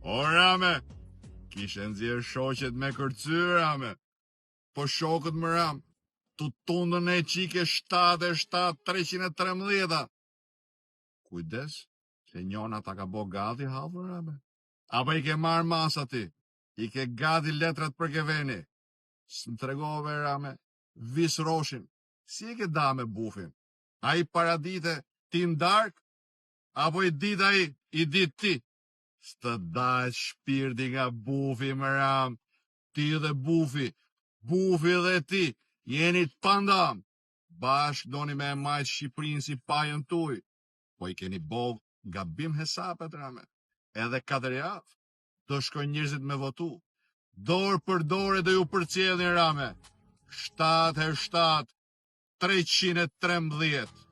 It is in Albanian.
O Rame, kishe nxjerr shoqet me kërcyr, Rame. Po shokët më Ram, të tundën e qike 77-313. Kujdes, se njona ta ka bo gati hapër, Rame. Apo i ke marrë masa ti, i ke gati letrat për keveni. Së më tregove, Rame, vis roshin, si i ke da me bufin? A i paradite ti ndark, apo i dit a i dit ti? Së dajt shpirti nga bufi, më Ram, ti dhe bufi dhe ti, jeni të pandam. Bashk doni me majtë Shqiprin si pajën tuj, po i keni bog gabim hesapet, Rame. Edhe 4 javë, do shkoj njërzit me votu. Dorë për dorë do ju përcjellin, Rame. 7 herë 7, 313.